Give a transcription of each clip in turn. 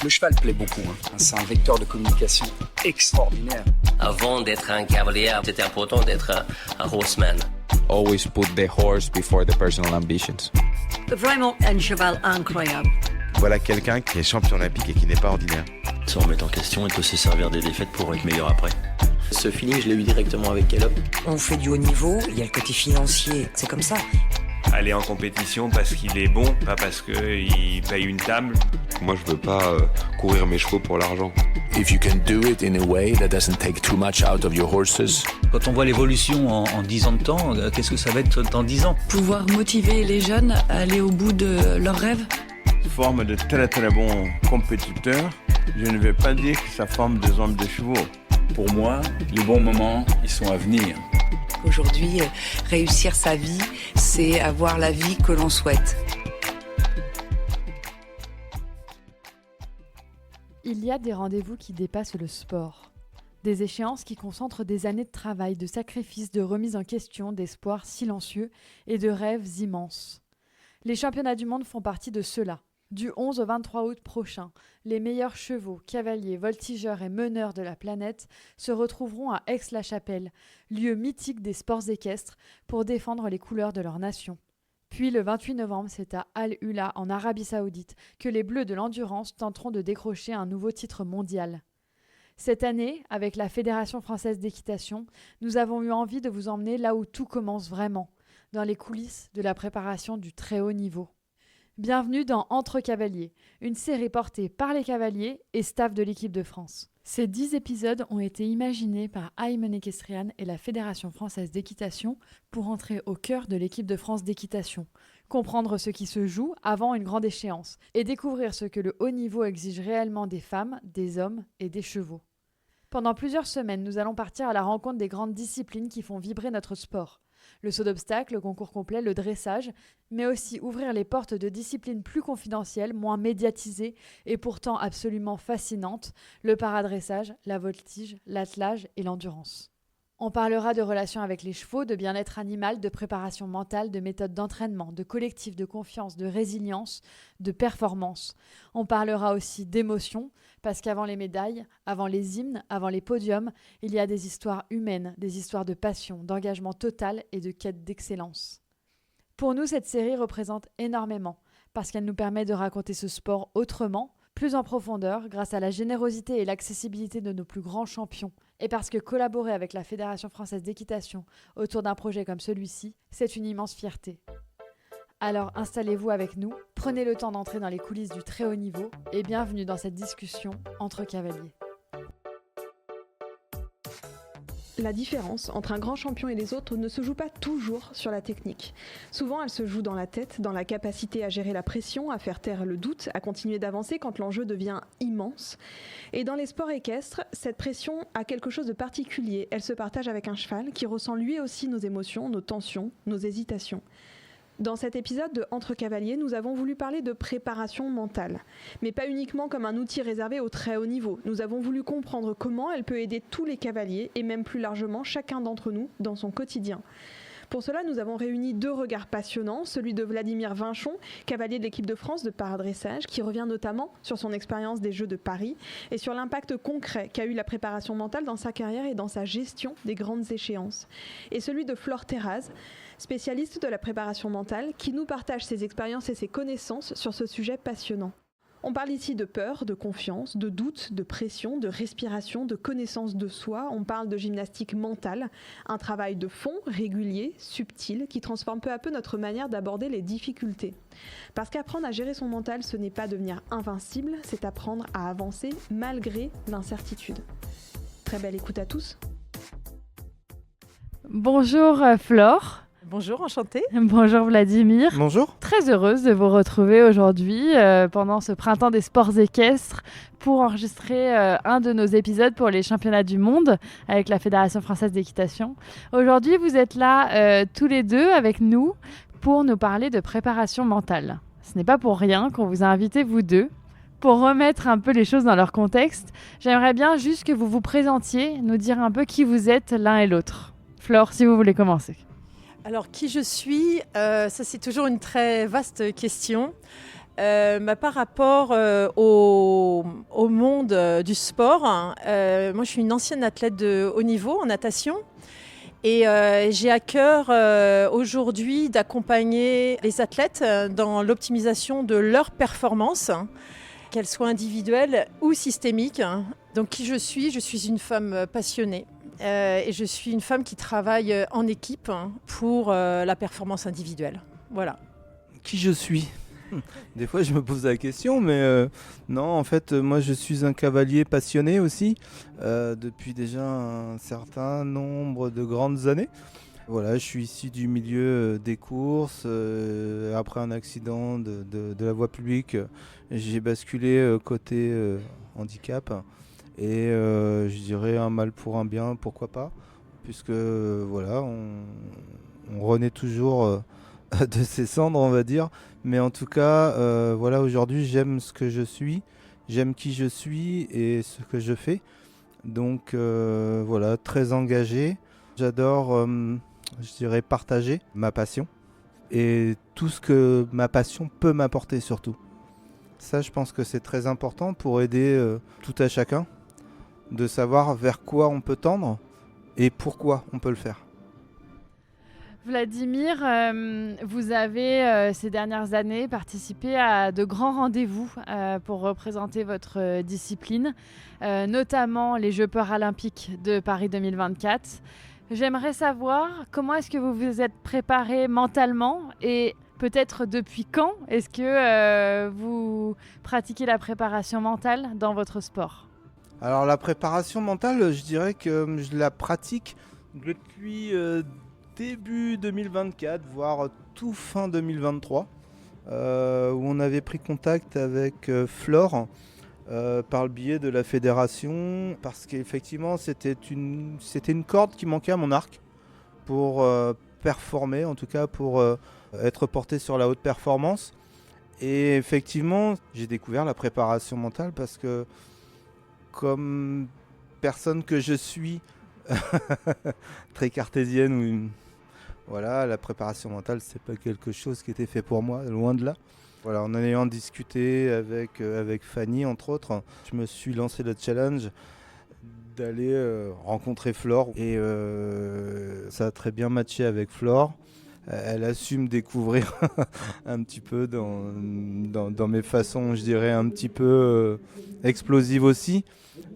Le cheval plaît beaucoup, C'est un vecteur de communication extraordinaire. Avant d'être un cavalier, c'était important d'être un horseman. Always put the horse before the personal ambitions. Vraiment un cheval incroyable. Voilà quelqu'un qui est champion olympique et qui n'est pas ordinaire. Sans remettre en question, il peut se servir des défaites pour être meilleur après. Ce feeling, je l'ai eu directement avec Caleb. On fait du haut niveau, il y a le côté financier, c'est comme ça. Aller en compétition parce qu'il est bon, pas parce qu'il paye une table. Moi, je veux pas courir mes chevaux pour l'argent. If you can do it in a way that doesn't take too much out of your horses. Quand on voit l'évolution en 10 ans de temps, qu'est-ce que ça va être dans 10 ans ? Pouvoir motiver les jeunes à aller au bout de leurs rêves. Forme de très très bons compétiteurs. Je ne vais pas dire que ça forme des hommes de chevaux. Pour moi, les bons moments, ils sont à venir. Aujourd'hui, réussir sa vie, c'est avoir la vie que l'on souhaite. Il y a des rendez-vous qui dépassent le sport. Des échéances qui concentrent des années de travail, de sacrifices, de remise en question, d'espoirs silencieux et de rêves immenses. Les championnats du monde font partie de ceux-là. Du 11 au 23 août prochain, les meilleurs chevaux, cavaliers, voltigeurs et meneurs de la planète se retrouveront à Aix-la-Chapelle, lieu mythique des sports équestres, pour défendre les couleurs de leur nation. Puis le 28 novembre, c'est à Al-Ula, en Arabie Saoudite, que les Bleus de l'Endurance tenteront de décrocher un nouveau titre mondial. Cette année, avec la Fédération française d'équitation, nous avons eu envie de vous emmener là où tout commence vraiment, dans les coulisses de la préparation du très haut niveau. Bienvenue dans Entre Cavaliers, une série portée par les cavaliers et staff de l'équipe de France. Ces 10 épisodes ont été imaginés par Aymen Ekestrian et la Fédération française d'équitation pour entrer au cœur de l'équipe de France d'équitation, comprendre ce qui se joue avant une grande échéance et découvrir ce que le haut niveau exige réellement des femmes, des hommes et des chevaux. Pendant plusieurs semaines, nous allons partir à la rencontre des grandes disciplines qui font vibrer notre sport. Le saut d'obstacle, le concours complet, le dressage, mais aussi ouvrir les portes de disciplines plus confidentielles, moins médiatisées et pourtant absolument fascinantes, le paradressage, la voltige, l'attelage et l'endurance. On parlera de relations avec les chevaux, de bien-être animal, de préparation mentale, de méthodes d'entraînement, de collectif, de confiance, de résilience, de performance. On parlera aussi d'émotions, parce qu'avant les médailles, avant les hymnes, avant les podiums, il y a des histoires humaines, des histoires de passion, d'engagement total et de quête d'excellence. Pour nous, cette série représente énormément, parce qu'elle nous permet de raconter ce sport autrement, plus en profondeur, grâce à la générosité et l'accessibilité de nos plus grands champions, et parce que collaborer avec la Fédération française d'équitation autour d'un projet comme celui-ci, c'est une immense fierté. Alors installez-vous avec nous, prenez le temps d'entrer dans les coulisses du très haut niveau et bienvenue dans cette discussion entre cavaliers. La différence entre un grand champion et les autres ne se joue pas toujours sur la technique. Souvent, elle se joue dans la tête, dans la capacité à gérer la pression, à faire taire le doute, à continuer d'avancer quand l'enjeu devient immense. Et dans les sports équestres, cette pression a quelque chose de particulier. Elle se partage avec un cheval qui ressent lui aussi nos émotions, nos tensions, nos hésitations. Dans cet épisode de Entre Cavaliers, nous avons voulu parler de préparation mentale, mais pas uniquement comme un outil réservé au très haut niveau. Nous avons voulu comprendre comment elle peut aider tous les cavaliers et même plus largement chacun d'entre nous dans son quotidien. Pour cela, nous avons réuni 2 regards passionnants, celui de Vladimir Vinchon, cavalier de l'équipe de France de paradressage, qui revient notamment sur son expérience des Jeux de Paris et sur l'impact concret qu'a eu la préparation mentale dans sa carrière et dans sa gestion des grandes échéances. Et celui de Flore Terraz, spécialiste de la préparation mentale, qui nous partage ses expériences et ses connaissances sur ce sujet passionnant. On parle ici de peur, de confiance, de doute, de pression, de respiration, de connaissance de soi. On parle de gymnastique mentale, un travail de fond, régulier, subtil, qui transforme peu à peu notre manière d'aborder les difficultés. Parce qu'apprendre à gérer son mental, ce n'est pas devenir invincible, c'est apprendre à avancer malgré l'incertitude. Très belle écoute à tous. Bonjour Flore. Bonjour, enchantée. Bonjour Vladimir. Bonjour. Très heureuse de vous retrouver aujourd'hui pendant ce printemps des sports équestres pour enregistrer un de nos épisodes pour les championnats du monde avec la Fédération française d'équitation. Aujourd'hui, vous êtes là tous les deux avec nous pour nous parler de préparation mentale. Ce n'est pas pour rien qu'on vous a invités vous deux. Pour remettre un peu les choses dans leur contexte, j'aimerais bien juste que vous vous présentiez, nous dire un peu qui vous êtes l'un et l'autre. Flore, si vous voulez commencer. Alors, qui je suis, ça c'est toujours une très vaste question. Par rapport au monde du sport, moi je suis une ancienne athlète de haut niveau en natation et j'ai à cœur aujourd'hui d'accompagner les athlètes dans l'optimisation de leur performance, qu'elles soient individuelles ou systémiques. Donc qui je suis une femme passionnée et je suis une femme qui travaille en équipe pour la performance individuelle. Voilà. Qui je suis ? Des fois, je me pose la question, mais non, en fait, moi, je suis un cavalier passionné aussi, depuis déjà un certain nombre de grandes années. Voilà, je suis issu du milieu des courses. Après un accident de la voie publique, j'ai basculé côté handicap. Et je dirais un mal pour un bien, pourquoi pas, puisque voilà, on renaît toujours de ses cendres, on va dire. Mais en tout cas, voilà, aujourd'hui, j'aime ce que je suis, j'aime qui je suis et ce que je fais. Donc voilà, très engagé. J'adore, je dirais, partager ma passion et tout ce que ma passion peut m'apporter surtout. Ça, je pense que c'est très important pour aider tout à chacun, de savoir vers quoi on peut tendre et pourquoi on peut le faire. Vladimir, vous avez ces dernières années participé à de grands rendez-vous pour représenter votre discipline, notamment les Jeux paralympiques de Paris 2024. J'aimerais savoir comment est-ce que vous vous êtes préparé mentalement et peut-être depuis quand est-ce que vous pratiquez la préparation mentale dans votre sport ? Alors la préparation mentale, je dirais que je la pratique depuis début 2024, voire tout fin 2023, où on avait pris contact avec Flore par le biais de la fédération, parce qu'effectivement c'était une corde qui manquait à mon arc pour performer, en tout cas pour être porté sur la haute performance. Et effectivement, j'ai découvert la préparation mentale parce que comme personne que je suis, très cartésienne, voilà, la préparation mentale, c'est pas quelque chose qui était fait pour moi, loin de là. Voilà, en ayant discuté avec Fanny, entre autres, je me suis lancé le challenge d'aller rencontrer Flore. Et ça a très bien matché avec Flore. Elle a su me découvrir un petit peu dans mes façons, je dirais, un petit peu explosives aussi.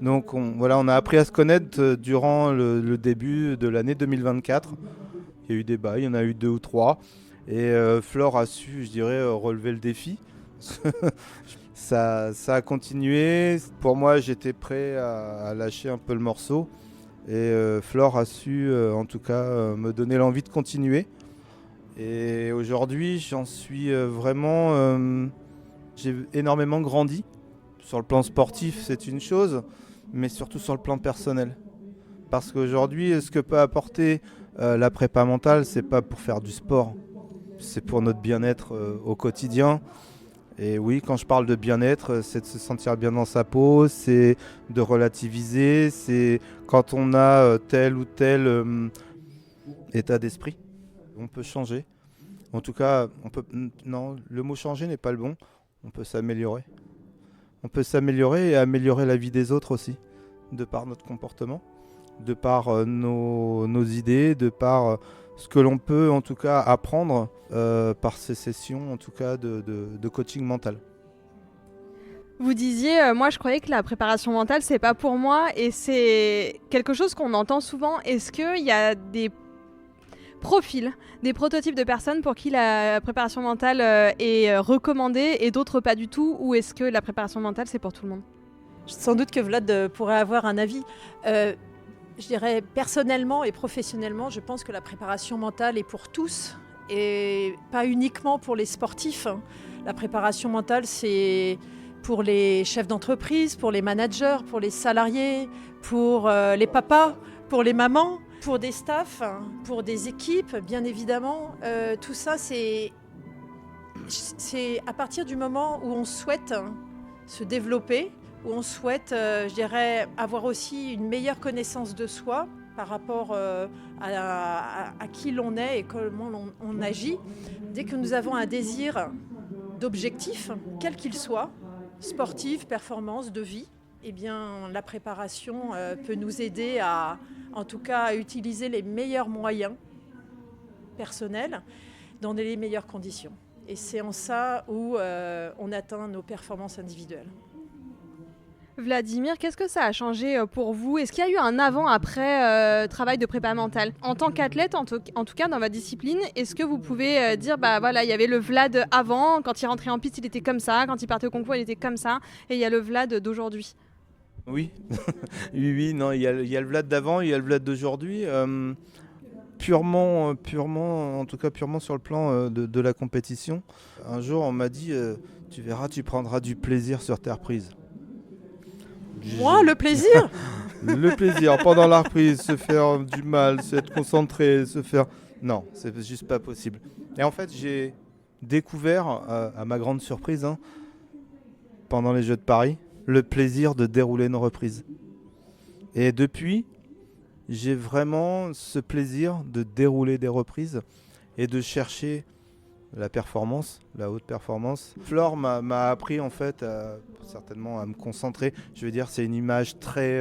Donc on a appris à se connaître durant le début de l'année 2024. Il y a eu des bails, il y en a eu 2 ou 3. Et Flore a su, je dirais, relever le défi. ça a continué. Pour moi, j'étais prêt à lâcher un peu le morceau. Et Flore a su, en tout cas, me donner l'envie de continuer. Et aujourd'hui, j'en suis vraiment... j'ai énormément grandi. Sur le plan sportif, c'est une chose, mais surtout sur le plan personnel. Parce qu'aujourd'hui, ce que peut apporter la prépa mentale, c'est pas pour faire du sport. C'est pour notre bien-être au quotidien. Et oui, quand je parle de bien-être, c'est de se sentir bien dans sa peau, c'est de relativiser, c'est quand on a tel ou tel état d'esprit, on peut changer. En tout cas, non, le mot changer n'est pas le bon, on peut s'améliorer. On peut s'améliorer et améliorer la vie des autres aussi, de par notre comportement, de par nos idées, de par ce que l'on peut en tout cas apprendre par ces sessions en tout cas de coaching mental. Vous disiez, moi je croyais que la préparation mentale c'est pas pour moi et c'est quelque chose qu'on entend souvent. Est-ce qu'il y a des profils, des prototypes de personnes pour qui la préparation mentale est recommandée et d'autres pas du tout, ou est-ce que la préparation mentale c'est pour tout le monde ? Sans doute que Vlad pourrait avoir un avis. Je dirais personnellement et professionnellement, je pense que la préparation mentale est pour tous et pas uniquement pour les sportifs. La préparation mentale, c'est pour les chefs d'entreprise, pour les managers, pour les salariés, pour les papas, pour les mamans, pour des staffs, pour des équipes, bien évidemment. Tout ça, c'est à partir du moment où on souhaite se développer, où on souhaite, je dirais, avoir aussi une meilleure connaissance de soi par rapport à qui l'on est et comment on agit. Dès que nous avons un désir d'objectifs, quels qu'ils soient, sportifs, performance, de vie, eh bien, la préparation peut nous aider en tout cas à utiliser les meilleurs moyens personnels dans les meilleures conditions. Et c'est en ça où on atteint nos performances individuelles. Vladimir, qu'est-ce que ça a changé pour vous? Est-ce qu'il y a eu un avant-après travail de prépa mentale? En tant qu'athlète, en tout cas dans votre discipline, est-ce que vous pouvez dire, il y avait le Vlad avant, quand il rentrait en piste, il était comme ça, quand il partait au concours, il était comme ça, et il y a le Vlad d'aujourd'hui? Oui, oui, non, il y a le Vlad d'avant, il y a le Vlad d'aujourd'hui. Purement, en tout cas purement sur le plan de la compétition. Un jour, on m'a dit, tu verras, tu prendras du plaisir sur tes reprises. Moi, le plaisir? Le plaisir, pendant la reprise, se faire du mal, s'être concentré, se faire... Non, c'est juste pas possible. Et en fait, j'ai découvert, à ma grande surprise, pendant les Jeux de Paris, le plaisir de dérouler une reprise. Et depuis, j'ai vraiment ce plaisir de dérouler des reprises et de chercher la performance, la haute performance. Flore m'a appris en fait certainement à me concentrer. Je veux dire, c'est une image très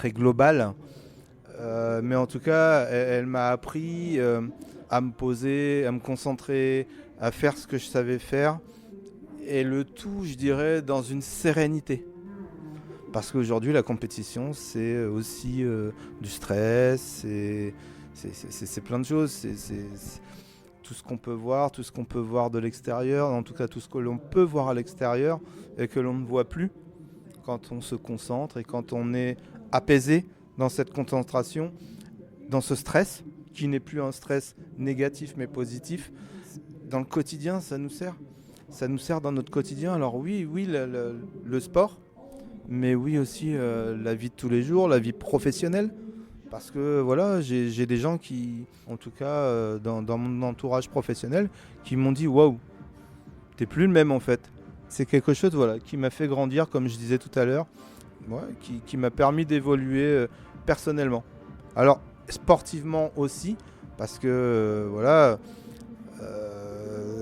globale. Mais en tout cas, elle m'a appris à me poser, à me concentrer, à faire ce que je savais faire. Et le tout, je dirais, dans une sérénité. Parce qu'aujourd'hui, la compétition, c'est aussi du stress, c'est plein de choses. C'est tout ce qu'on peut voir de l'extérieur, en tout cas tout ce que l'on peut voir à l'extérieur et que l'on ne voit plus quand on se concentre et quand on est apaisé dans cette concentration, dans ce stress, qui n'est plus un stress négatif mais positif. Dans le quotidien, ça nous sert. Ça nous sert dans notre quotidien. Alors oui, le sport, mais oui aussi la vie de tous les jours, la vie professionnelle. Parce que voilà, j'ai des gens qui, en tout cas dans mon entourage professionnel, qui m'ont dit « Waouh, t'es plus le même en fait ». C'est quelque chose qui m'a fait grandir, comme je disais tout à l'heure, qui m'a permis d'évoluer personnellement. Alors sportivement aussi, parce que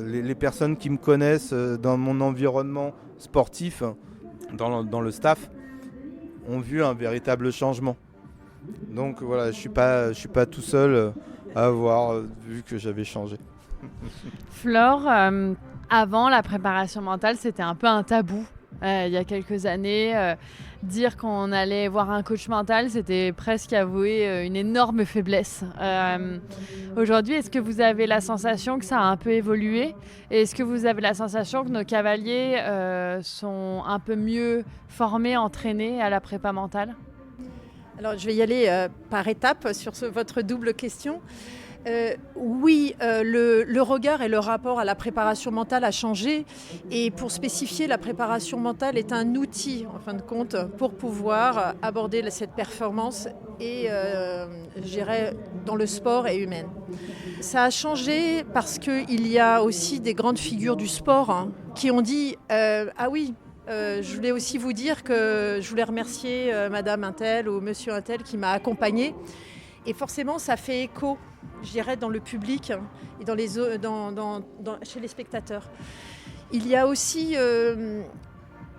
les personnes qui me connaissent dans mon environnement sportif, dans le staff, ont vu un véritable changement. Donc voilà, je suis pas tout seul à avoir vu que j'avais changé. Flore, avant la préparation mentale, c'était un peu un tabou. Il y a quelques années, dire qu'on allait voir un coach mental, c'était presque avouer une énorme faiblesse. Aujourd'hui, est-ce que vous avez la sensation que ça a un peu évolué? Et est-ce que vous avez la sensation que nos cavaliers sont un peu mieux formés, entraînés à la prépa mentale? Alors, je vais y aller par étapes sur votre double question. Oui, le regard et le rapport à la préparation mentale a changé. Et pour spécifier, la préparation mentale est un outil, en fin de compte, pour pouvoir aborder cette performance et, je dirais, dans le sport et humaine. Ça a changé parce qu'il y a aussi des grandes figures du sport qui ont dit « Ah oui ». Je voulais aussi vous dire que je voulais remercier Madame Untel ou Monsieur Untel qui m'a accompagnée. Et forcément, ça fait écho, je dirais, dans le public et chez les spectateurs. Il y a aussi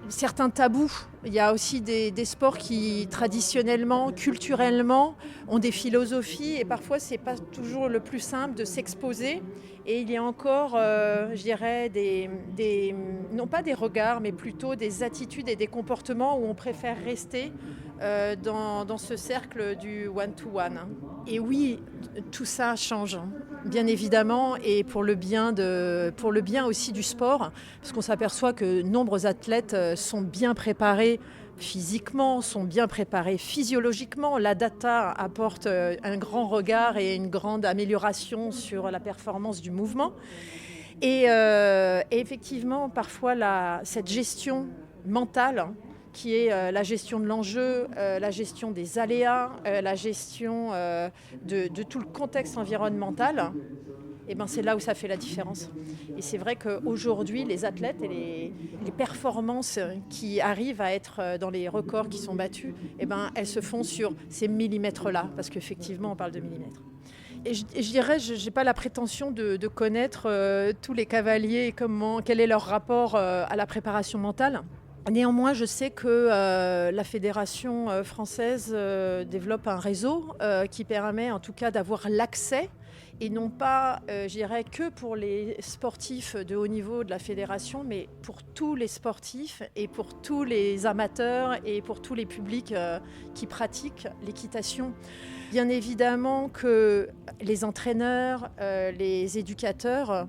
certains tabous. Il y a aussi des sports qui, traditionnellement, culturellement, ont des philosophies. Et parfois, ce n'est pas toujours le plus simple de s'exposer. Et il y a encore, je dirais, non pas des regards, mais plutôt des attitudes et des comportements où on préfère rester dans ce cercle du one-to-one. Et oui, tout ça change, bien évidemment, et pour le bien aussi du sport, parce qu'on s'aperçoit que nombreux athlètes sont bien préparés physiquement, sont bien préparés physiologiquement. La data apporte un grand regard et une grande amélioration sur la performance du mouvement. Et effectivement, parfois, cette gestion mentale, qui est la gestion de l'enjeu, la gestion des aléas, la gestion de tout le contexte environnemental, et c'est là où ça fait la différence. Et c'est vrai qu'aujourd'hui, les athlètes et les performances qui arrivent à être dans les records qui sont battus, elles se font sur ces millimètres-là, parce qu'effectivement, on parle de millimètres. Et je dirais, je n'ai pas la prétention de connaître tous les cavaliers et quel est leur rapport à la préparation mentale. Néanmoins, je sais que la Fédération française développe un réseau qui permet en tout cas d'avoir l'accès, et non pas, je dirais, que pour les sportifs de haut niveau de la fédération, mais pour tous les sportifs et pour tous les amateurs et pour tous les publics qui pratiquent l'équitation. Bien évidemment que les entraîneurs, les éducateurs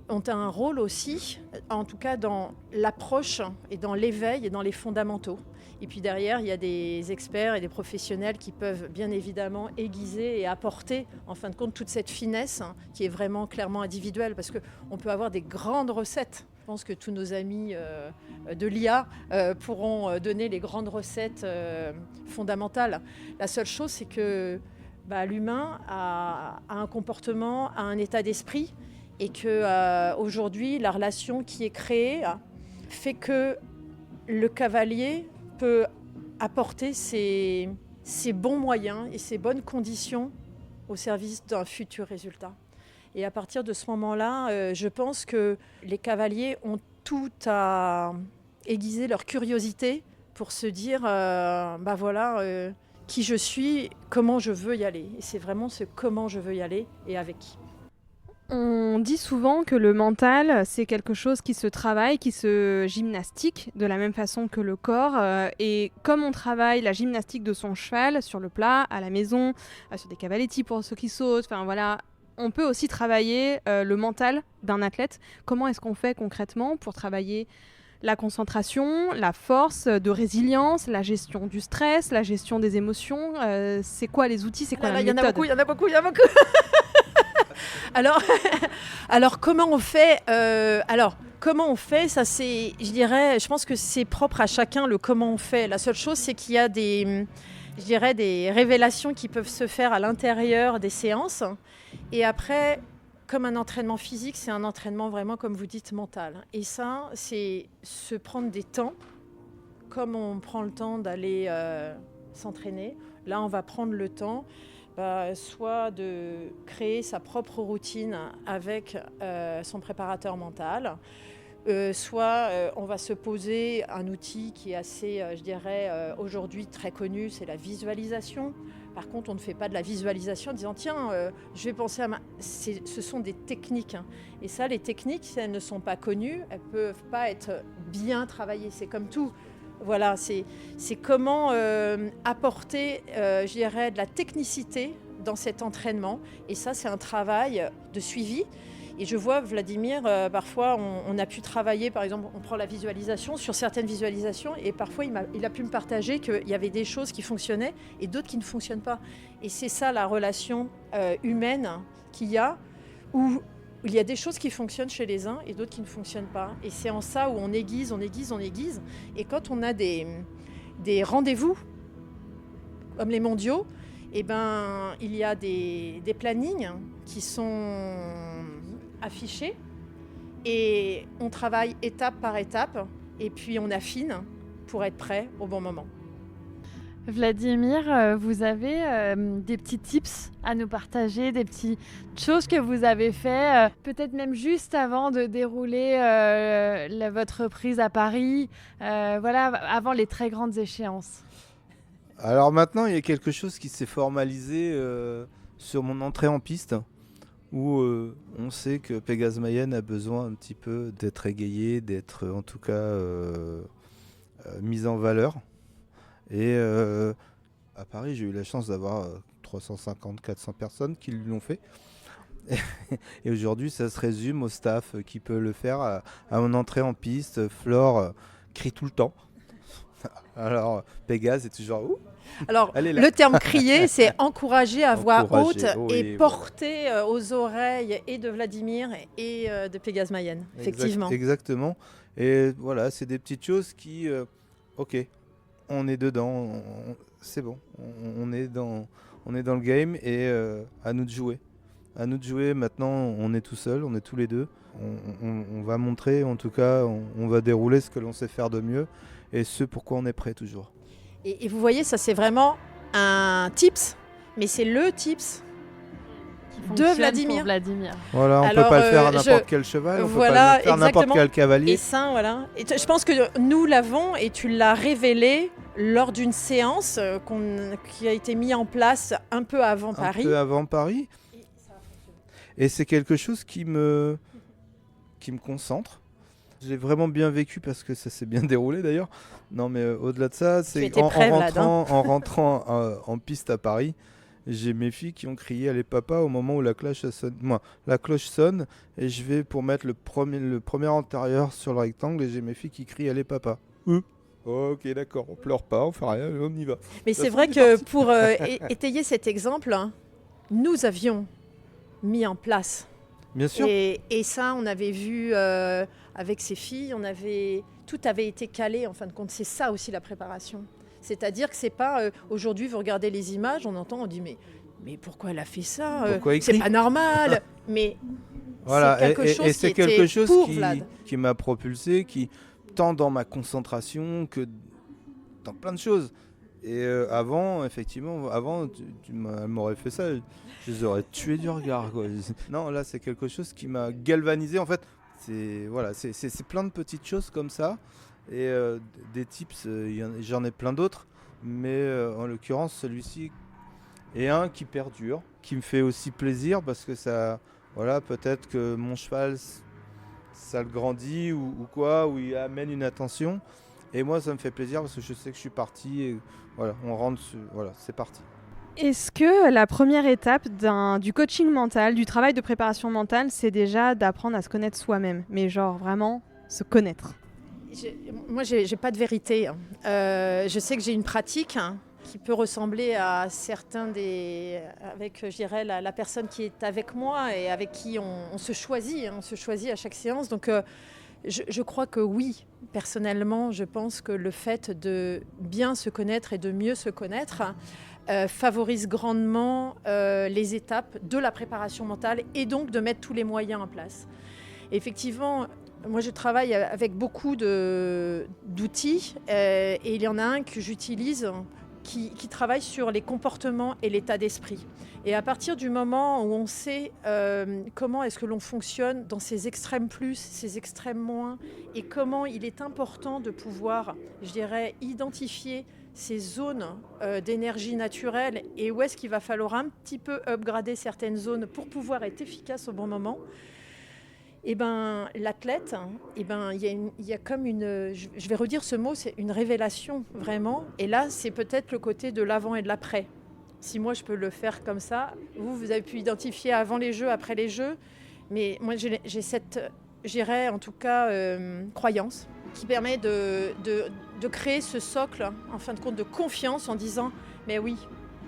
ont un rôle aussi, en tout cas dans l'approche et dans l'éveil et dans les fondamentaux. Et puis derrière, il y a des experts et des professionnels qui peuvent bien évidemment aiguiser et apporter, en fin de compte, toute cette finesse qui est vraiment clairement individuelle, parce qu'on peut avoir des grandes recettes. Je pense que tous nos amis de l'IA pourront donner les grandes recettes fondamentales. La seule chose, c'est que l'humain a un comportement, a un état d'esprit, et qu'aujourd'hui, la relation qui est créée fait que le cavalier peut apporter ses bons moyens et ses bonnes conditions au service d'un futur résultat. Et à partir de ce moment-là, je pense que les cavaliers ont tout à aiguiser leur curiosité pour se dire, qui je suis, comment je veux y aller. Et c'est vraiment ce comment je veux y aller et avec qui. On dit souvent que le mental, c'est quelque chose qui se travaille, qui se gymnastique de la même façon que le corps. Et comme on travaille la gymnastique de son cheval sur le plat, à la maison, sur des cavaletti pour ceux qui sautent, on peut aussi travailler le mental d'un athlète. Comment est-ce qu'on fait concrètement pour travailler la concentration, la force de résilience, la gestion du stress, la gestion des émotions? C'est quoi les outils, c'est quoi la méthode? Il y en a beaucoup. Alors comment on fait ça, c'est, je pense que c'est propre à chacun le comment on fait. La seule chose, c'est qu'il y a des révélations qui peuvent se faire à l'intérieur des séances. Et après, comme un entraînement physique, c'est un entraînement vraiment, comme vous dites, mental. Et ça, c'est se prendre des temps, comme on prend le temps d'aller s'entraîner. Là, on va prendre le temps soit de créer sa propre routine avec son préparateur mental, soit on va se poser un outil qui est assez, aujourd'hui très connu, c'est la visualisation. Par contre, on ne fait pas de la visualisation en disant tiens, je vais penser à ce sont des techniques. Et ça, les techniques, si elles ne sont pas connues, elles ne peuvent pas être bien travaillées. C'est comme tout. Voilà, c'est comment apporter, de la technicité dans cet entraînement. Et ça, c'est un travail de suivi. Et je vois, Vladimir, parfois, on a pu travailler, par exemple, on prend la visualisation, sur certaines visualisations, et parfois, il a pu me partager qu'il y avait des choses qui fonctionnaient et d'autres qui ne fonctionnent pas. Et c'est ça, la relation humaine qu'il y a, où il y a des choses qui fonctionnent chez les uns et d'autres qui ne fonctionnent pas. Et c'est en ça où on aiguise. Et quand on a des rendez-vous, comme les mondiaux, il y a des plannings qui sont affichés. Et on travaille étape par étape. Et puis on affine pour être prêt au bon moment. Vladimir, vous avez des petits tips à nous partager, des petites choses que vous avez fait, peut-être même juste avant de dérouler votre reprise à Paris, avant les très grandes échéances. Alors maintenant, il y a quelque chose qui s'est formalisé sur mon entrée en piste, où on sait que Pégase Mayenne a besoin un petit peu d'être égayé, d'être en tout cas mise en valeur. Et à Paris, j'ai eu la chance d'avoir 350-400 personnes qui l'ont fait. Et aujourd'hui, ça se résume au staff qui peut le faire. À mon entrée en piste, Flore crie tout le temps. Alors, Pégase est toujours où? Alors, le terme crier, c'est encourager à voix haute et porter aux oreilles et de Vladimir et de Pégase Mayenne, effectivement. Exactement. Et voilà, c'est des petites choses qui... on est dedans, c'est bon, on est dans le game et à nous de jouer. À nous de jouer, maintenant on est tout seul, on est tous les deux. On va montrer, en tout cas, on va dérouler ce que l'on sait faire de mieux et ce pourquoi on est prêt toujours. Et vous voyez, ça c'est vraiment un tips, mais c'est le tips qui fonctionne pour Vladimir. Voilà, on peut pas le faire à n'importe quel cheval, on peut pas le faire à n'importe quel cavalier. Et ça, voilà. Et je pense que nous l'avons, et tu l'as révélé lors d'une séance qui a été mise en place un peu avant Paris. Un peu avant Paris. Et c'est quelque chose qui me concentre. J'ai vraiment bien vécu parce que ça s'est bien déroulé d'ailleurs. Non mais au-delà de ça, c'est en rentrant en piste à Paris, j'ai mes filles qui ont crié allez papa au moment où la cloche sonne et je vais pour mettre le premier antérieur sur le rectangle et j'ai mes filles qui crient allez papa. Ok d'accord, on pleure pas, on fait rien, on y va. Mais c'est vrai que pour étayer cet exemple, nous avions mis en place. Bien sûr. Et ça, on avait vu avec ces filles, tout avait été calé en fin de compte. C'est ça aussi la préparation. C'est-à-dire que c'est pas aujourd'hui vous regardez les images, on dit mais pourquoi elle a fait ça c'est pas normal. Mais voilà, c'est quelque chose qui m'a propulsé, qui tant dans ma concentration que dans plein de choses. Et avant, effectivement, tu m'aurais fait ça, je les aurais tués du regard, quoi. Non, là, c'est quelque chose qui m'a galvanisé. En fait, c'est plein de petites choses comme ça. Et des tips, j'en ai plein d'autres. Mais en l'occurrence, celui-ci est un qui perdure, qui me fait aussi plaisir parce que ça, voilà, peut-être que mon cheval, ça le grandit ou quoi, ou il amène une attention. Et moi, ça me fait plaisir parce que je sais que je suis parti. Et voilà, on rentre, voilà, c'est parti. Est-ce que la première étape du coaching mental, du travail de préparation mentale, c'est déjà d'apprendre à se connaître soi-même, mais genre vraiment se connaître? Moi, j'ai pas de vérité. Je sais que j'ai une pratique qui peut ressembler à certains avec, je dirais, la personne qui est avec moi et avec qui on se choisit. On se choisit à chaque séance. Donc, je crois que oui, personnellement, je pense que le fait de bien se connaître et de mieux se connaître favorise grandement les étapes de la préparation mentale et donc de mettre tous les moyens en place. Et effectivement, moi je travaille avec beaucoup d'outils et il y en a un que j'utilise qui travaille sur les comportements et l'état d'esprit. Et à partir du moment où on sait comment est-ce que l'on fonctionne dans ces extrêmes plus, ces extrêmes moins, et comment il est important de pouvoir, je dirais, identifier ces zones d'énergie naturelle et où est-ce qu'il va falloir un petit peu upgrader certaines zones pour pouvoir être efficace au bon moment, et ben l'athlète, et ben il y a comme je vais redire ce mot, c'est une révélation vraiment. Et là, c'est peut-être le côté de l'avant et de l'après. Si moi je peux le faire comme ça, vous avez pu identifier avant les jeux, après les jeux, mais moi j'ai cette, j'irais en tout cas croyance qui permet de créer ce socle, en fin de compte, de confiance en disant mais oui,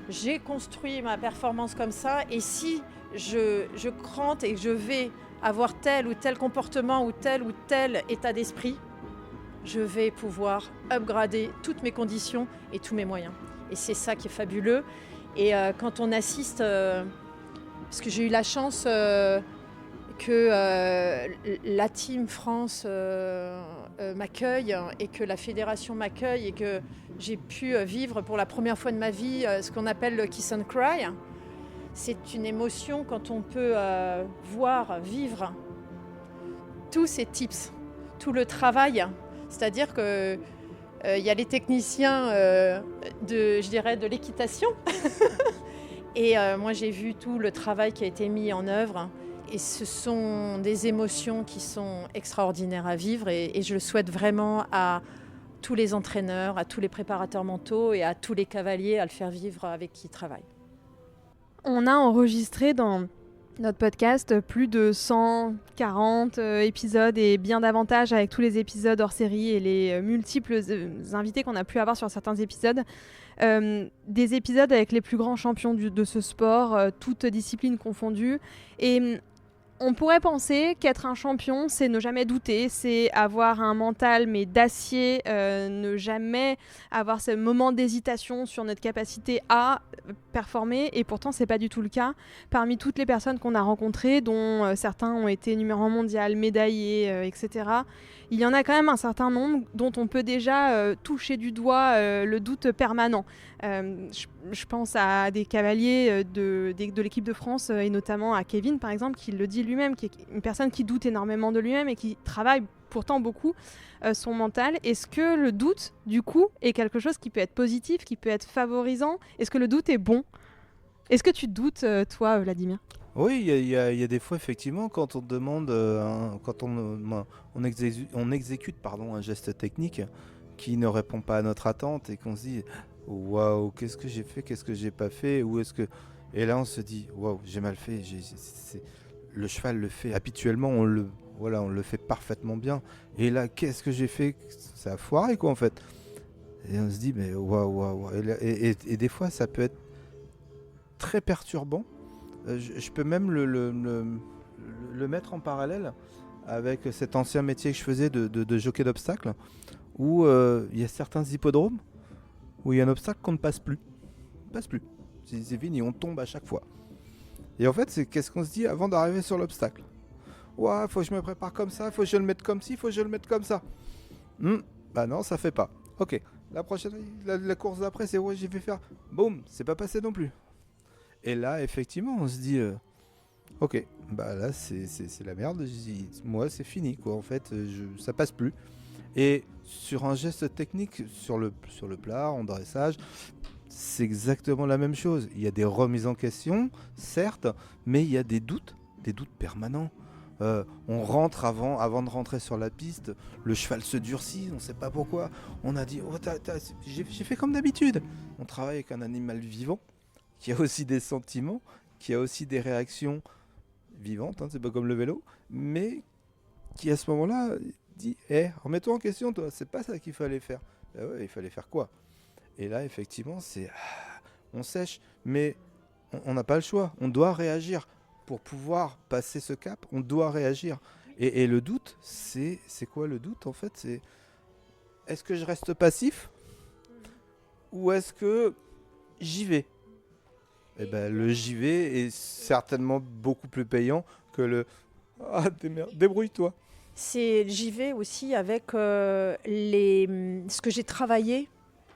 j'ai construit ma performance comme ça, et si je crante et que je vais avoir tel ou tel comportement ou tel état d'esprit, je vais pouvoir upgrader toutes mes conditions et tous mes moyens. Et c'est ça qui est fabuleux. Et quand on assiste, parce que j'ai eu la chance que la Team France m'accueille et que la fédération m'accueille et que j'ai pu vivre pour la première fois de ma vie ce qu'on appelle le Kiss and Cry. C'est une émotion quand on peut vivre tous ces tips, tout le travail. C'est-à-dire que il y a les techniciens de l'équitation et moi j'ai vu tout le travail qui a été mis en œuvre, et ce sont des émotions qui sont extraordinaires à vivre, et je le souhaite vraiment à tous les entraîneurs, à tous les préparateurs mentaux et à tous les cavaliers à le faire vivre avec qui ils travaillent. On a enregistré dans notre podcast plus de 140 épisodes et bien davantage avec tous les épisodes hors série et les multiples invités qu'on a pu avoir sur certains épisodes. Des épisodes avec les plus grands champions de ce sport, toutes disciplines confondues. Et On pourrait penser qu'être un champion, c'est ne jamais douter, c'est avoir un mental mais d'acier, ne jamais avoir ce moment d'hésitation sur notre capacité à performer, et pourtant c'est pas du tout le cas. Parmi toutes les personnes qu'on a rencontrées, dont certains ont été numéro 1 mondial, médaillés, etc., il y en a quand même un certain nombre dont on peut déjà toucher du doigt le doute permanent. Je pense à des cavaliers de l'équipe de France, et notamment à Kevin par exemple, qui le dit lui-même, qui est une personne qui doute énormément de lui-même et qui travaille pourtant beaucoup son mental. Est-ce que le doute, du coup, est quelque chose qui peut être positif, qui peut être favorisant? Est-ce que le doute est bon? Est-ce que tu doutes, toi, Vladimir? Oui, il y a des fois, effectivement, quand on demande, quand on exécute un geste technique qui ne répond pas à notre attente et qu'on se dit « Waouh, qu'est-ce que j'ai fait, qu'est-ce que j'ai pas fait ?» ou est-ce que... Et là, on se dit « Waouh, j'ai mal fait, le cheval le fait habituellement, on le fait parfaitement bien. Et là, qu'est-ce que j'ai fait? Ça a foiré, quoi, en fait. » Et on se dit « Mais waouh. » Et des fois, ça peut être très perturbant. Je peux même le mettre en parallèle avec cet ancien métier que je faisais de jockey d'obstacles, où il y a certains hippodromes où il y a un obstacle qu'on ne passe plus. On passe plus. C'est fini, on tombe à chaque fois. Et en fait, c'est qu'est-ce qu'on se dit avant d'arriver sur l'obstacle? Ouais, faut que je me prépare comme ça, faut que je le mette comme ci, faut que je le mette comme ça. Bah non, ça fait pas. Ok, la prochaine, la course d'après, c'est ouais, j'ai fait faire. Boum, c'est pas passé non plus. Et là, effectivement, on se dit, ok, bah là, c'est la merde. Moi, c'est fini, quoi. En fait, ça passe plus. Et sur un geste technique, sur le plat, en dressage, c'est exactement la même chose. Il y a des remises en question, certes, mais il y a des doutes permanents. On rentre avant de rentrer sur la piste, le cheval se durcit, on ne sait pas pourquoi. On a dit, oh, j'ai fait comme d'habitude. On travaille avec un animal vivant, qui a aussi des sentiments, qui a aussi des réactions vivantes, c'est pas comme le vélo, mais qui à ce moment-là dit remets-toi en question, toi, c'est pas ça qu'il fallait faire. Ben ouais, il fallait faire quoi? Et là, effectivement, on sèche, mais on n'a pas le choix, on doit réagir. Pour pouvoir passer ce cap, on doit réagir. Et le doute, c'est quoi le doute en fait? C'est est-ce que je reste passif ou est-ce que j'y vais? Eh ben, le j'y vais est certainement beaucoup plus payant que le débrouille-toi. C'est j'y vais aussi avec ce que j'ai travaillé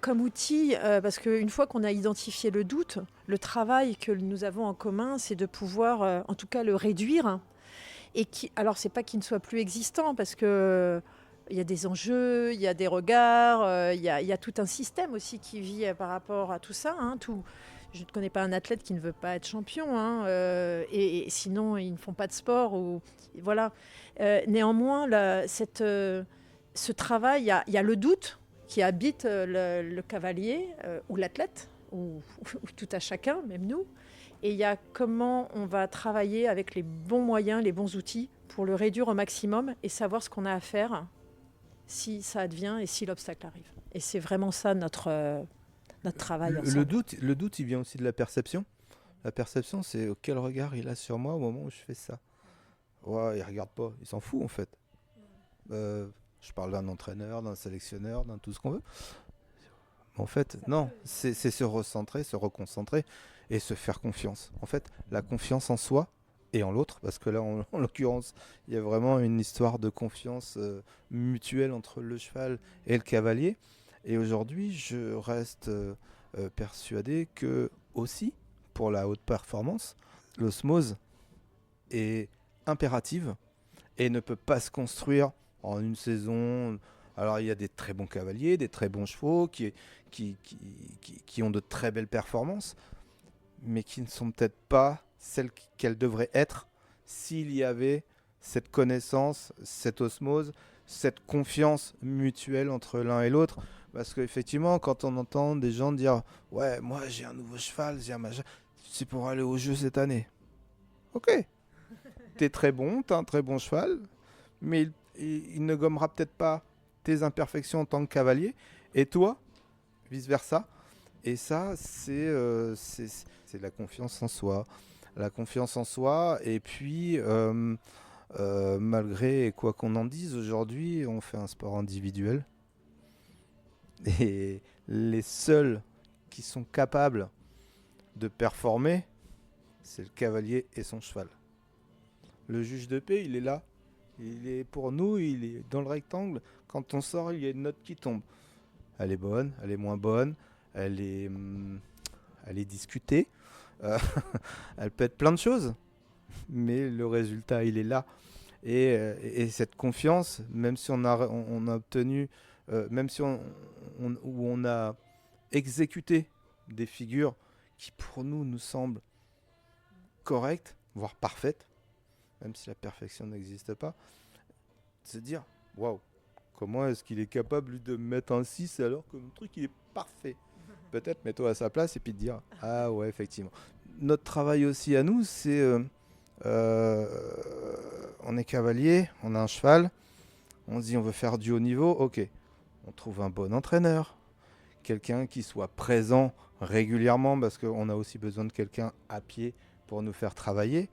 comme outil, parce qu'une fois qu'on a identifié le doute, le travail que nous avons en commun, c'est de pouvoir, en tout cas, le réduire. Alors, c'est pas qu'il ne soit plus existant, parce que il y a des enjeux, il y a des regards, il y a tout un système aussi qui vit par rapport à tout ça. Je ne connais pas un athlète qui ne veut pas être champion, et sinon ils ne font pas de sport. Voilà. Néanmoins, ce travail, il y a le doute qui habite le cavalier ou l'athlète, ou tout à chacun, même nous. Et il y a comment on va travailler avec les bons moyens, les bons outils pour le réduire au maximum et savoir ce qu'on a à faire si ça advient et si l'obstacle arrive. Et c'est vraiment ça notre travail ensemble. Le doute, il vient aussi de la perception. La perception, c'est quel regard il a sur moi au moment où je fais ça. Ouais, il regarde pas, il s'en fout en fait. Je parle d'un entraîneur, d'un sélectionneur, d'un tout ce qu'on veut. En fait, non, c'est se recentrer, se reconcentrer et se faire confiance. En fait, la confiance en soi et en l'autre, parce que là, en l'occurrence, il y a vraiment une histoire de confiance mutuelle entre le cheval et le cavalier. Et aujourd'hui, je reste persuadé que aussi, pour la haute performance, l'osmose est impérative et ne peut pas se construire en une saison. Alors il y a des très bons cavaliers, des très bons chevaux qui ont de très belles performances, mais qui ne sont peut-être pas celles qu'elles devraient être s'il y avait cette connaissance, cette osmose, cette confiance mutuelle entre l'un et l'autre. Parce qu'effectivement, quand on entend des gens dire « Ouais, moi j'ai un nouveau cheval, j'ai un machin, c'est pour aller au jeu cette année. » Ok, t'es très bon, t'as un très bon cheval, mais il ne gommera peut-être pas tes imperfections en tant que cavalier, et toi, vice-versa. Et ça, c'est la confiance en soi. la confiance en soi. Et puis, malgré quoi qu'on en dise, aujourd'hui, on fait un sport individuel. Et les seuls qui sont capables de performer, c'est le cavalier et son cheval. Le juge de paix, il est là. Il est pour nous, il est dans le rectangle. Quand on sort, il y a une note qui tombe. Elle est bonne, elle est moins bonne, elle est discutée. Elle peut être plein de choses, mais le résultat, il est là. Et cette confiance, même si on a obtenu, même si on a exécuté des figures qui pour nous semblent correctes, voire parfaites, même si la perfection n'existe pas, se dire waouh, comment est-ce qu'il est capable lui, de mettre un 6 alors que mon truc il est parfait. Peut-être mets-toi à sa place et puis te dire ah ouais, effectivement. Notre travail aussi à nous, c'est on est cavalier, on a un cheval, on se dit on veut faire du haut niveau, ok, on trouve un bon entraîneur, quelqu'un qui soit présent régulièrement parce qu'on a aussi besoin de quelqu'un à pied pour nous faire travailler,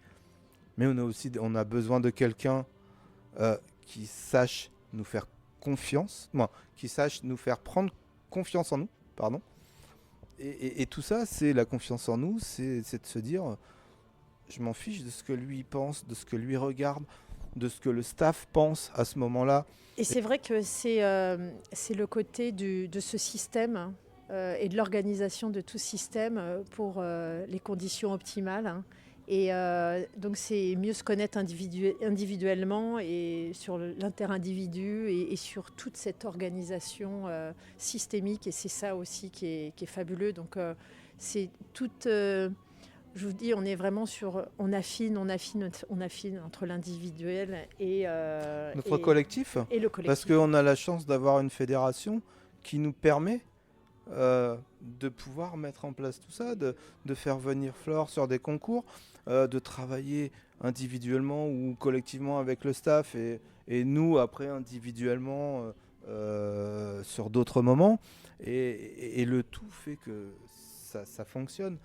mais on a besoin de quelqu'un qui sache nous faire confiance, qui sache nous faire prendre confiance en nous, pardon. Et tout ça, c'est la confiance en nous, c'est de se dire, je m'en fiche de ce que lui pense, de ce que lui regarde, de ce que le staff pense à ce moment-là. Et c'est vrai que c'est le côté de ce système et de l'organisation de tout ce système pour les conditions optimales. Hein. Et donc c'est mieux se connaître individuellement et sur l'inter-individu et sur toute cette organisation systémique. Et c'est ça aussi qui est fabuleux. Donc c'est toute... je vous dis, on est vraiment sur... On affine entre l'individuel et... notre collectif. Et le collectif. Parce qu'on a la chance d'avoir une fédération qui nous permet de pouvoir mettre en place tout ça, de faire venir Flore sur des concours, de travailler individuellement ou collectivement avec le staff et nous après individuellement sur d'autres moments et le tout fait que ça fonctionne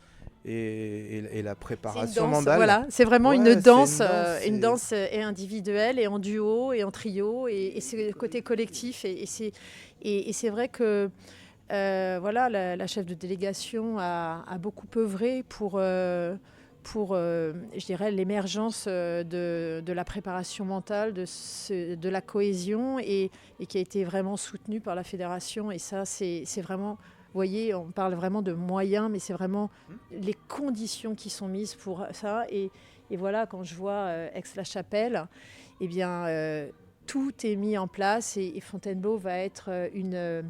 et la préparation mentale. Voilà, c'est vraiment une danse et individuelle et en duo et en trio et c'est le côté collectif et c'est vrai que voilà, la chef de délégation a beaucoup œuvré pour je dirais, l'émergence de la préparation mentale, de la cohésion et qui a été vraiment soutenue par la fédération. Et ça, c'est vraiment, vous voyez, on parle vraiment de moyens, mais c'est vraiment les conditions qui sont mises pour ça. Et voilà, quand je vois Aix-la-Chapelle, eh bien, tout est mis en place et Fontainebleau va être un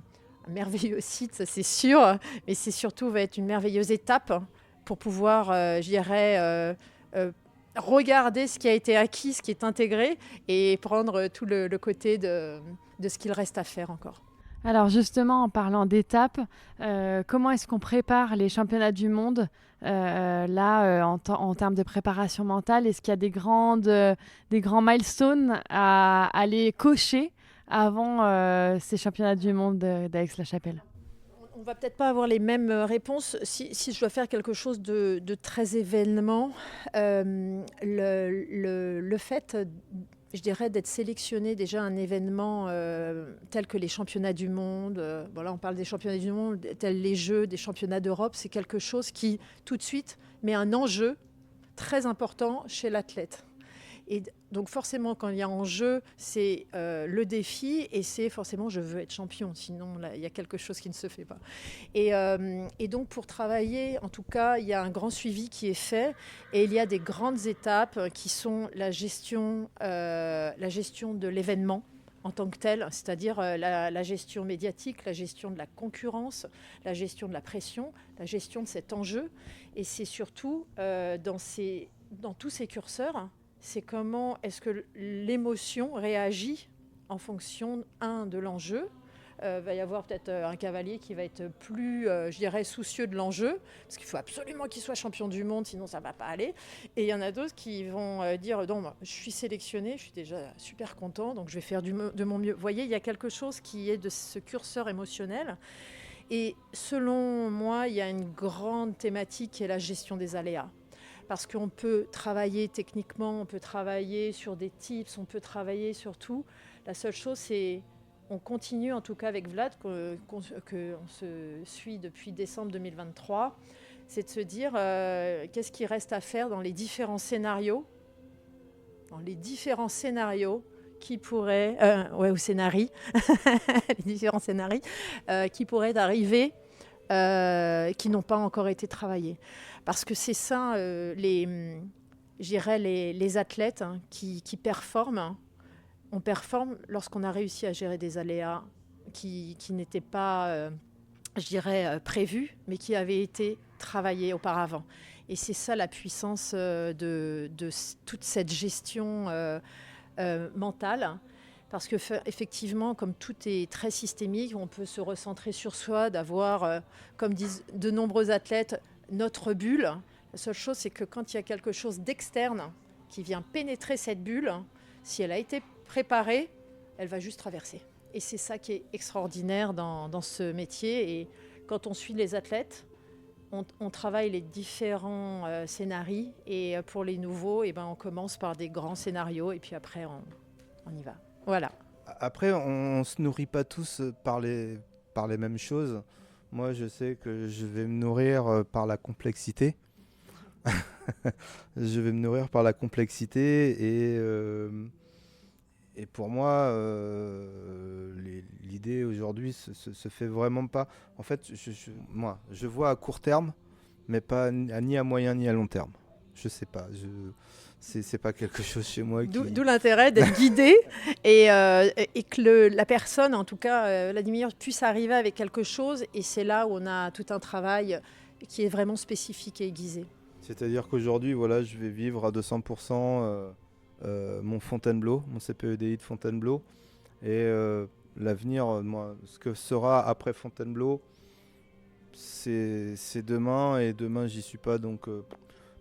merveilleux site, ça c'est sûr, mais c'est surtout va être une merveilleuse étape pour pouvoir, je dirais, regarder ce qui a été acquis, ce qui est intégré et prendre tout le côté de ce qu'il reste à faire encore. Alors justement, en parlant d'étapes, comment est-ce qu'on prépare les championnats du monde en termes de préparation mentale? Est-ce qu'il y a des grands milestones à aller cocher avant ces championnats du monde d'Aix-la-Chapelle? On va peut-être pas avoir les mêmes réponses. Si je dois faire quelque chose de très événement, le fait, je dirais, d'être sélectionné déjà à un événement tel que les championnats du monde, là on parle des championnats du monde, tels les Jeux, des championnats d'Europe, c'est quelque chose qui tout de suite met un enjeu très important chez l'athlète. Et donc forcément, quand il y a en jeu, c'est le défi et c'est forcément je veux être champion. Sinon, là, il y a quelque chose qui ne se fait pas. Et donc pour travailler, en tout cas, il y a un grand suivi qui est fait et il y a des grandes étapes qui sont la gestion de l'événement en tant que tel, c'est-à-dire la gestion médiatique, la gestion de la concurrence, la gestion de la pression, la gestion de cet enjeu. Et c'est surtout dans tous ces curseurs, c'est comment est-ce que l'émotion réagit en fonction, de l'enjeu. Va y avoir peut-être un cavalier qui va être plus, je dirais, soucieux de l'enjeu, parce qu'il faut absolument qu'il soit champion du monde, sinon ça ne va pas aller. Et il y en a d'autres qui vont dire, non, je suis sélectionné, je suis déjà super content, donc je vais faire de mon mieux. Vous voyez, il y a quelque chose qui est de ce curseur émotionnel. Et selon moi, il y a une grande thématique qui est la gestion des aléas. parce qu'on peut travailler techniquement, on peut travailler sur des tips, on peut travailler sur tout. La seule chose, c'est on continue, en tout cas avec Vlad, qu'on se suit depuis décembre 2023, c'est de se dire qu'est-ce qui reste à faire dans les différents scénarios, qui pourraient, ou scénarii, les différents scénarii, qui pourraient arriver, qui n'ont pas encore été travaillés. Parce que c'est ça, les athlètes qui performent. On performe lorsqu'on a réussi à gérer des aléas qui n'étaient pas, prévus, mais qui avaient été travaillés auparavant. Et c'est ça la puissance de toute cette gestion mentale. Parce que effectivement, comme tout est très systémique, on peut se recentrer sur soi, d'avoir, comme disent de nombreux athlètes, notre bulle. La seule chose, c'est que quand il y a quelque chose d'externe qui vient pénétrer cette bulle, si elle a été préparée, elle va juste traverser. Et c'est ça qui est extraordinaire dans ce métier. Et quand on suit les athlètes, on travaille les différents scénarios. Et pour les nouveaux, on commence par des grands scénarios et puis après, on y va. Voilà. Après, on ne se nourrit pas tous par les mêmes choses. Moi, je sais que je vais me nourrir par la complexité. Je vais me nourrir par la complexité et pour moi, l'idée aujourd'hui se fait vraiment pas. En fait, moi, je vois à court terme, mais pas ni à moyen ni à long terme. Je sais pas. C'est pas quelque chose chez moi qui... D'où l'intérêt d'être guidé et que la personne, en tout cas Vladimir, puisse arriver avec quelque chose. Et c'est là où on a tout un travail qui est vraiment spécifique et aiguisé. C'est-à-dire qu'aujourd'hui, voilà, je vais vivre à 200% mon Fontainebleau, mon CPEDI de Fontainebleau. Et l'avenir, moi, ce que sera après Fontainebleau, c'est demain. Et demain, j'y suis pas. Donc,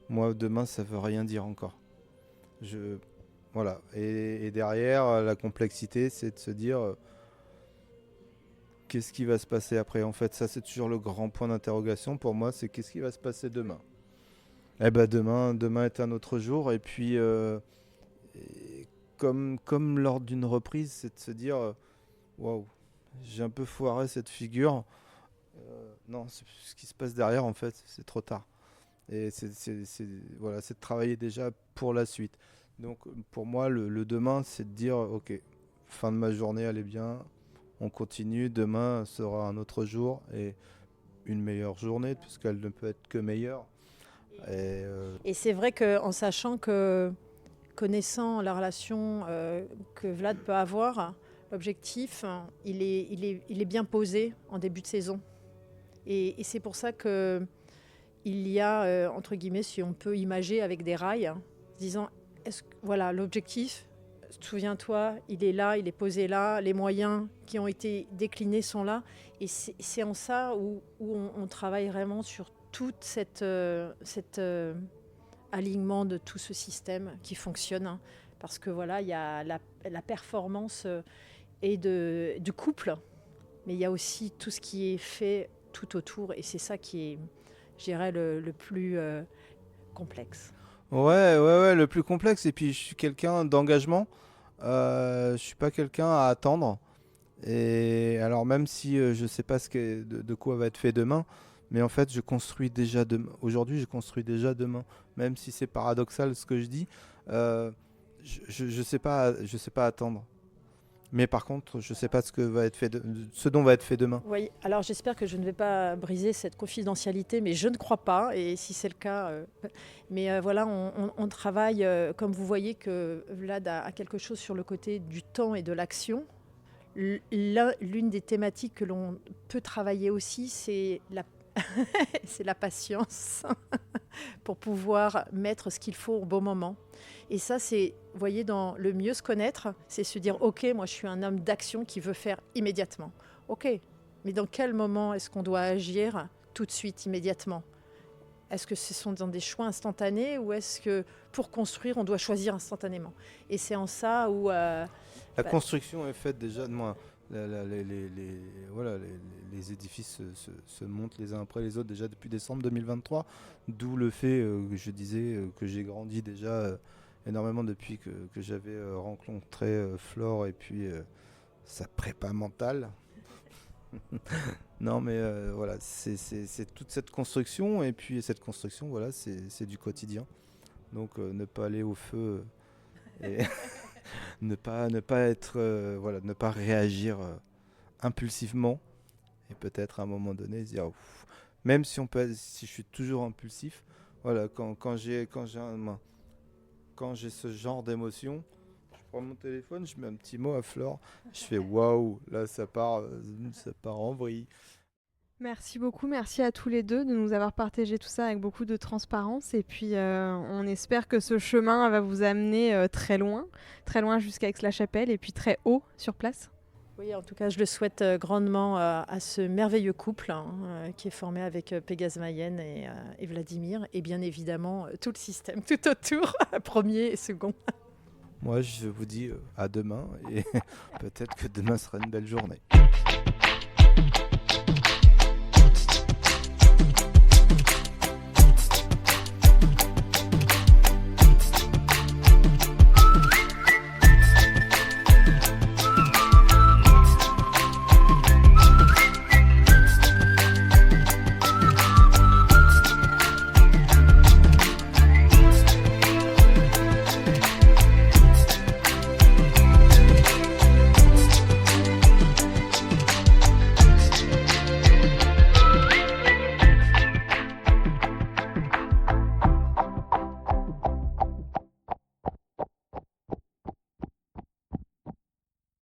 moi, demain, ça veut rien dire encore. Voilà. Et derrière, la complexité, c'est de se dire qu'est-ce qui va se passer après. En fait, ça, c'est toujours le grand point d'interrogation pour moi, c'est qu'est-ce qui va se passer demain. Eh ben, demain est un autre jour. Et puis, comme lors d'une reprise, c'est de se dire waouh, j'ai un peu foiré cette figure. Non, ce qui se passe derrière, en fait, c'est trop tard. Et c'est de travailler déjà pour la suite. Donc pour moi, le demain, c'est de dire ok, fin de ma journée, elle est bien, on continue, demain sera un autre jour et une meilleure journée, puisqu'elle ne peut être que meilleure. Et c'est vrai qu'en sachant que, connaissant la relation que Vlad peut avoir, l'objectif, il est bien posé en début de saison. Et c'est pour ça que il y a, entre guillemets, si on peut imager avec des rails, disant, voilà, l'objectif, souviens-toi, il est là, il est posé là, les moyens qui ont été déclinés sont là. Et c'est en ça où on travaille vraiment sur tout cet alignement de tout ce système qui fonctionne. Parce que voilà, il y a la performance et du couple, mais il y a aussi tout ce qui est fait tout autour. Et c'est ça qui est, je dirais, le plus complexe. Ouais, le plus complexe. Et puis, je suis quelqu'un d'engagement. Je suis pas quelqu'un à attendre. Et alors, même si je sais pas de quoi va être fait demain, mais en fait, je construis déjà demain. Aujourd'hui, je construis déjà demain. Même si c'est paradoxal ce que je dis, je sais pas attendre. Mais par contre, je ne sais pas ce dont va être fait demain. Oui, alors j'espère que je ne vais pas briser cette confidentialité, mais je ne crois pas. Et si c'est le cas, voilà, on travaille, comme vous voyez que Vlad a quelque chose sur le côté du temps et de l'action. L'une des thématiques que l'on peut travailler aussi, c'est la patience pour pouvoir mettre ce qu'il faut au bon moment. Et ça, c'est, vous voyez, dans le mieux se connaître, c'est se dire, ok, moi je suis un homme d'action qui veut faire immédiatement. Ok, mais dans quel moment est-ce qu'on doit agir tout de suite, immédiatement ? Est-ce que ce sont dans des choix instantanés ou est-ce que pour construire, on doit choisir instantanément? Et c'est en ça où... La construction est faite déjà de moi. Les édifices se montent les uns après les autres déjà depuis décembre 2023, d'où le fait que je disais que j'ai grandi déjà énormément depuis que j'avais rencontré Flore et puis sa prépa mentale. Non mais voilà, c'est toute cette construction et puis cette construction, voilà, c'est du quotidien. Donc ne pas aller au feu et ne pas être ne pas réagir impulsivement et peut-être à un moment donné se dire même si je suis toujours impulsif, voilà, quand j'ai ce genre d'émotion, je prends mon téléphone, je mets un petit mot à Flore, je fais waouh, là ça part en vrille. Merci beaucoup, merci à tous les deux de nous avoir partagé tout ça avec beaucoup de transparence et puis on espère que ce chemin va vous amener très loin jusqu'à Aix-la-Chapelle et puis très haut sur place. Oui, en tout cas, je le souhaite grandement à ce merveilleux couple qui est formé avec Pégase Mayenne et Vladimir et bien évidemment tout le système tout autour, premier et second. Moi, je vous dis à demain et peut-être que demain sera une belle journée.